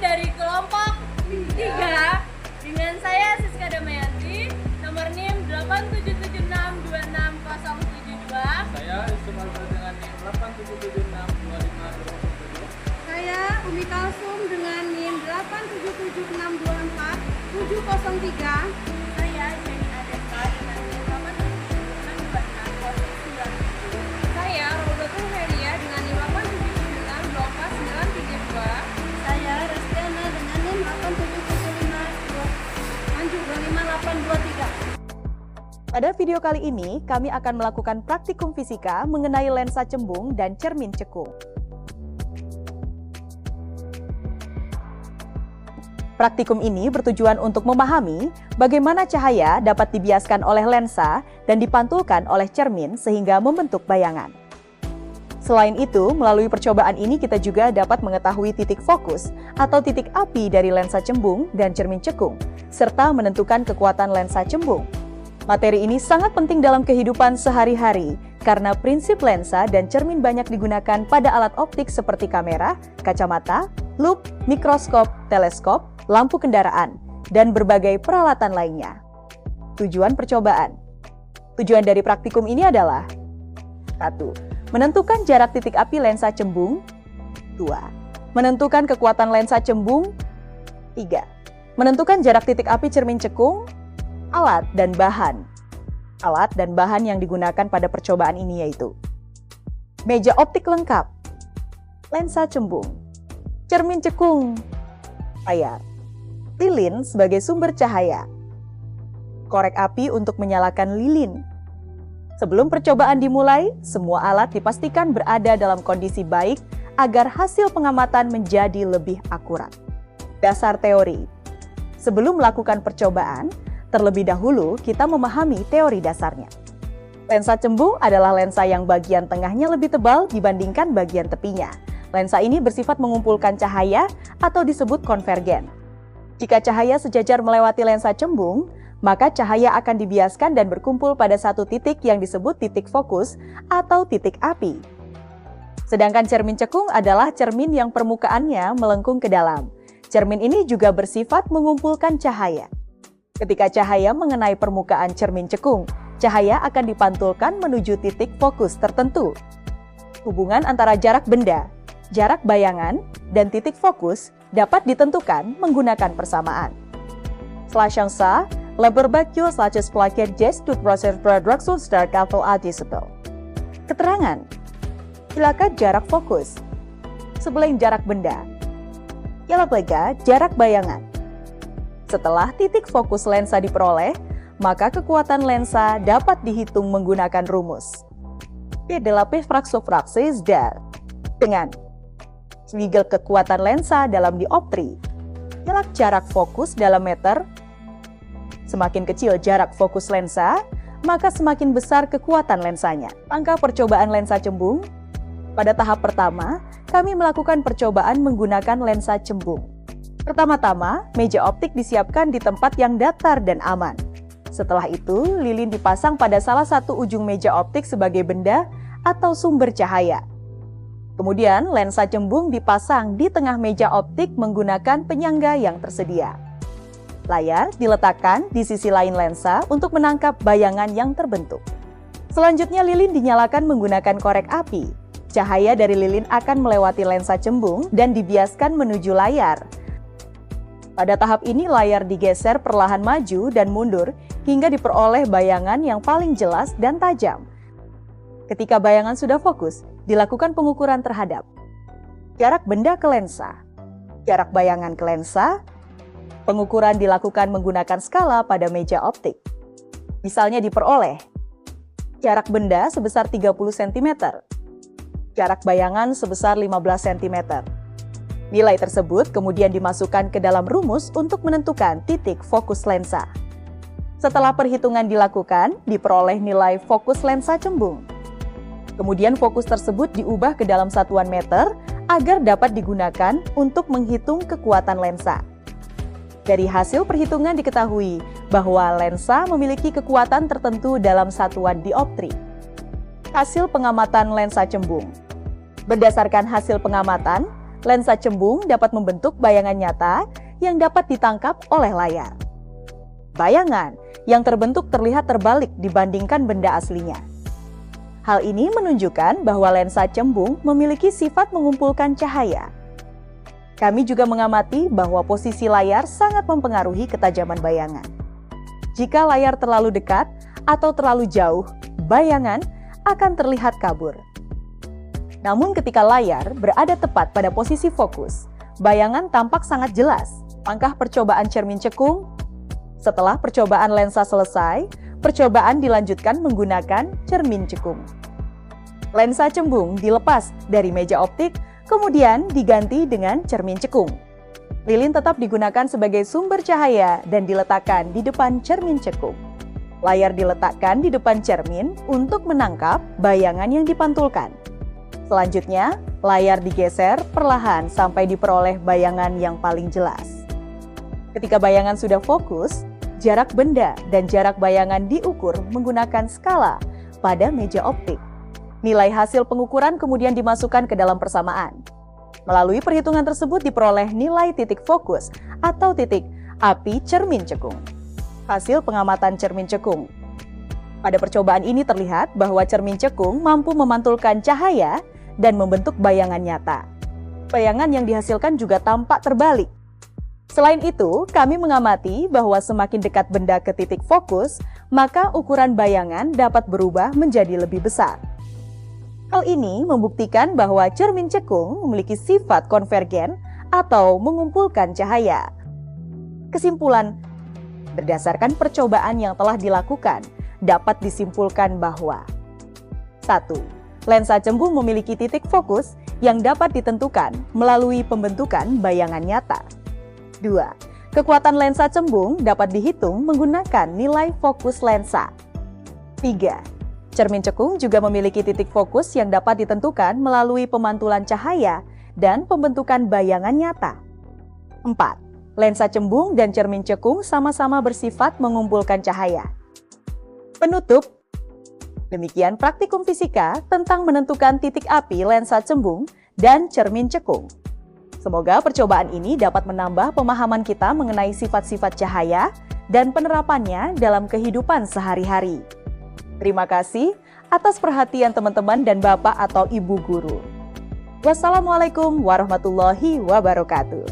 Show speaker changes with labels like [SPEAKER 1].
[SPEAKER 1] dari kelompok 3 dengan saya Siska Damayanti, nomor NIM 8776260072.
[SPEAKER 2] Saya Yusuf Alfred dengan NIM 87762527.
[SPEAKER 3] Saya Umi Kalsum dengan NIM 877624703.
[SPEAKER 1] Saya Jenny Adesa dengan NIM 8776260097.
[SPEAKER 3] Saya Robotul Heria dengan NIM 877624932.
[SPEAKER 1] Saya Restiana dengan NIM
[SPEAKER 3] 8775253.
[SPEAKER 4] Pada video kali ini, kami akan melakukan praktikum fisika mengenai lensa cembung dan cermin cekung. Praktikum ini bertujuan untuk memahami bagaimana cahaya dapat dibiaskan oleh lensa dan dipantulkan oleh cermin sehingga membentuk bayangan. Selain itu, melalui percobaan ini kita juga dapat mengetahui titik fokus atau titik api dari lensa cembung dan cermin cekung, serta menentukan kekuatan lensa cembung. Materi ini sangat penting dalam kehidupan sehari-hari karena prinsip lensa dan cermin banyak digunakan pada alat optik seperti kamera, kacamata, lup, mikroskop, teleskop, lampu kendaraan, dan berbagai peralatan lainnya. Tujuan percobaan. Tujuan dari praktikum ini adalah 1. Menentukan jarak titik api lensa cembung. 2. Menentukan kekuatan lensa cembung. 3. Menentukan jarak titik api cermin cekung. Alat dan bahan. Alat dan bahan yang digunakan pada percobaan ini yaitu meja optik lengkap, lensa cembung, cermin cekung, layar, lilin sebagai sumber cahaya, korek api untuk menyalakan lilin. Sebelum percobaan dimulai, semua alat dipastikan berada dalam kondisi baik agar hasil pengamatan menjadi lebih akurat. Dasar teori. Sebelum melakukan percobaan, terlebih dahulu kita memahami teori dasarnya. Lensa cembung adalah lensa yang bagian tengahnya lebih tebal dibandingkan bagian tepinya. Lensa ini bersifat mengumpulkan cahaya atau disebut konvergen. Jika cahaya sejajar melewati lensa cembung, maka cahaya akan dibiaskan dan berkumpul pada satu titik yang disebut titik fokus atau titik api. Sedangkan cermin cekung adalah cermin yang permukaannya melengkung ke dalam. Cermin ini juga bersifat mengumpulkan cahaya. Ketika cahaya mengenai permukaan cermin cekung, cahaya akan dipantulkan menuju titik fokus tertentu. Hubungan antara jarak benda, jarak bayangan, dan titik fokus dapat ditentukan menggunakan persamaan. Slashangsa, Leberbakyo slaches plaket jest to process production start level adjustable. Keterangan. Silakan jarak fokus. Sebeleng jarak benda. Yalablega jarak bayangan. Setelah titik fokus lensa diperoleh, maka kekuatan lensa dapat dihitung menggunakan rumus. P8 fraksi dar. Dengan segel kekuatan lensa dalam dioptri, ialah jarak fokus dalam meter. Semakin kecil jarak fokus lensa, maka semakin besar kekuatan lensanya. Langkah percobaan lensa cembung. Pada tahap pertama, kami melakukan percobaan menggunakan lensa cembung. Pertama-tama, meja optik disiapkan di tempat yang datar dan aman. Setelah itu, lilin dipasang pada salah satu ujung meja optik sebagai benda atau sumber cahaya. Kemudian, lensa cembung dipasang di tengah meja optik menggunakan penyangga yang tersedia. Layar diletakkan di sisi lain lensa untuk menangkap bayangan yang terbentuk. Selanjutnya, lilin dinyalakan menggunakan korek api. Cahaya dari lilin akan melewati lensa cembung dan dibiaskan menuju layar. Pada tahap ini, layar digeser perlahan maju dan mundur hingga diperoleh bayangan yang paling jelas dan tajam. Ketika bayangan sudah fokus, dilakukan pengukuran terhadap jarak benda ke lensa, jarak bayangan ke lensa. Pengukuran dilakukan menggunakan skala pada meja optik. Misalnya diperoleh jarak benda sebesar 30 cm, jarak bayangan sebesar 15 cm. Nilai tersebut kemudian dimasukkan ke dalam rumus untuk menentukan titik fokus lensa. Setelah perhitungan dilakukan, diperoleh nilai fokus lensa cembung. Kemudian fokus tersebut diubah ke dalam satuan meter agar dapat digunakan untuk menghitung kekuatan lensa. Dari hasil perhitungan diketahui bahwa lensa memiliki kekuatan tertentu dalam satuan dioptri. Hasil pengamatan lensa cembung. Berdasarkan hasil pengamatan, lensa cembung dapat membentuk bayangan nyata yang dapat ditangkap oleh layar. Bayangan yang terbentuk terlihat terbalik dibandingkan benda aslinya. Hal ini menunjukkan bahwa lensa cembung memiliki sifat mengumpulkan cahaya. Kami juga mengamati bahwa posisi layar sangat mempengaruhi ketajaman bayangan. Jika layar terlalu dekat atau terlalu jauh, bayangan akan terlihat kabur. Namun ketika layar berada tepat pada posisi fokus, bayangan tampak sangat jelas. Langkah percobaan cermin cekung. Setelah percobaan lensa selesai, percobaan dilanjutkan menggunakan cermin cekung. Lensa cembung dilepas dari meja optik, kemudian diganti dengan cermin cekung. Lilin tetap digunakan sebagai sumber cahaya dan diletakkan di depan cermin cekung. Layar diletakkan di depan cermin untuk menangkap bayangan yang dipantulkan. Selanjutnya, layar digeser perlahan sampai diperoleh bayangan yang paling jelas. Ketika bayangan sudah fokus, jarak benda dan jarak bayangan diukur menggunakan skala pada meja optik. Nilai hasil pengukuran kemudian dimasukkan ke dalam persamaan. Melalui perhitungan tersebut diperoleh nilai titik fokus atau titik api cermin cekung. Hasil pengamatan cermin cekung. Pada percobaan ini terlihat bahwa cermin cekung mampu memantulkan cahaya dan membentuk bayangan nyata. Bayangan yang dihasilkan juga tampak terbalik. Selain itu, kami mengamati bahwa semakin dekat benda ke titik fokus, maka ukuran bayangan dapat berubah menjadi lebih besar. Hal ini membuktikan bahwa cermin cekung memiliki sifat konvergen atau mengumpulkan cahaya. Kesimpulan, berdasarkan percobaan yang telah dilakukan, dapat disimpulkan bahwa 1. Lensa cembung memiliki titik fokus yang dapat ditentukan melalui pembentukan bayangan nyata. 2. Kekuatan lensa cembung dapat dihitung menggunakan nilai fokus lensa. 3. Cermin cekung juga memiliki titik fokus yang dapat ditentukan melalui pemantulan cahaya dan pembentukan bayangan nyata. 4. Lensa cembung dan cermin cekung sama-sama bersifat mengumpulkan cahaya. Penutup, demikian praktikum fisika tentang menentukan titik api lensa cembung dan cermin cekung. Semoga percobaan ini dapat menambah pemahaman kita mengenai sifat-sifat cahaya dan penerapannya dalam kehidupan sehari-hari. Terima kasih atas perhatian teman-teman dan Bapak atau Ibu guru. Wassalamualaikum warahmatullahi wabarakatuh.